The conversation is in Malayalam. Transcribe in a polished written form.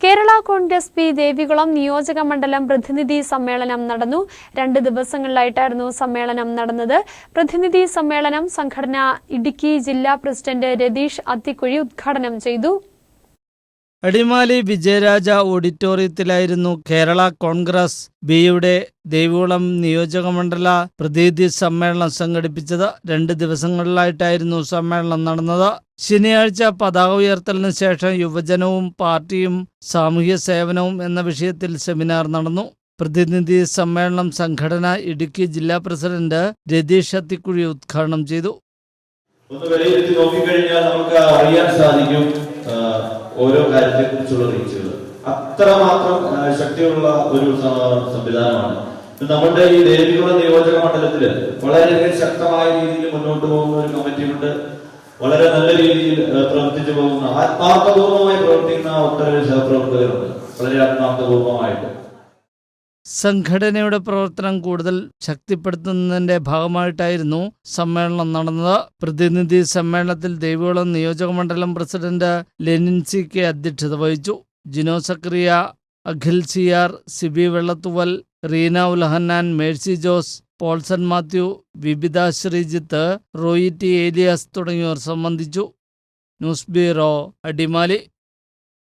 കേരള കോൺഗ്രസ് പി ദേവികുളം നിയോജക മണ്ഡലം പ്രതിനിധി സമ്മേളനം നടന്നു. 2 ദിവസങ്ങളിലായിട്ടായിരുന്നു സമ്മേളനം നടന്നത്. പ്രതിനിധി സമ്മേളനം സംഘടന ഇടുക്കി ജില്ലാ പ്രസിഡന്റ് രതീഷ് അത്തിക്കുഴി ഉദ്ഘാടനം ചെയ്തു. അടിമാലി വിജയരാജ ഓഡിറ്റോറിയത്തിലായിരുന്നു കേരള കോൺഗ്രസ് ബിയുടെ ദേവികുളം നിയോജകമണ്ഡല പ്രതിനിധി സമ്മേളനം സംഘടിപ്പിച്ചത്. 2 ദിവസങ്ങളിലായിട്ടായിരുന്നു സമ്മേളനം നടന്നത്. ശനിയാഴ്ച പതാക ഉയർത്തലിന് ശേഷം യുവജനവും പാർട്ടിയും സാമൂഹ്യ സേവനവും എന്ന വിഷയത്തിൽ സെമിനാർ നടന്നു. പ്രതിനിധി സമ്മേളനം സംഘടന ഇടുക്കി ജില്ലാ പ്രസിഡന്റ് രതീഷ് അത്തിക്കുഴി ഉദ്ഘാടനം ചെയ്തു. ഒന്ന് വിലയിരുത്തി നോക്കിക്കഴിഞ്ഞാൽ നമുക്ക് അറിയാൻ സാധിക്കും ഓരോ കാര്യത്തെക്കുറിച്ചുള്ള റീച്ചുകൾ അത്രമാത്രം ശക്തിയുള്ള ഒരു സംവിധാനമാണ്. നമ്മുടെ ഈ ദേവികുളം നിയോജക മണ്ഡലത്തില് വളരെയധികം ശക്തമായ രീതിയിൽ മുന്നോട്ട് പോകുന്ന ഒരു കമ്മിറ്റിയുണ്ട്. വളരെ നല്ല രീതിയിൽ പ്രവർത്തിച്ചു പോകുന്ന ആത്മാർത്ഥപൂർവമായി പ്രവർത്തിക്കുന്ന ഒട്ടനവധി സഹപ്രവർത്തകരുണ്ട്. വളരെ ആത്മാർത്ഥപൂർവമായിട്ട് സംഘടനയുടെ പ്രവർത്തനം കൂടുതൽ ശക്തിപ്പെടുത്തുന്നതിന്റെ ഭാഗമായിട്ടായിരുന്നു സമ്മേളനം നടന്നത്. പ്രതിനിധി സമ്മേളനത്തിൽ ദേവികുളം നിയോജകമണ്ഡലം പ്രസിഡന്റ് ലെനിൻ സി.കെ അധ്യക്ഷത വഹിച്ചു. ജിനോ സക്രിയ, അഖിൽ സിയാർ, സിബി വെള്ളത്തുവൽ, റീന ഉൽഹന്നാൻ, മേഴ്സി ജോസ്, പോൾസൺ മാത്യു, വിബിത ശ്രീജിത്ത്, റോയി ടി ഏലിയാസ് തുടങ്ങിയവർ സംബന്ധിച്ചു. News bureau, Adimali.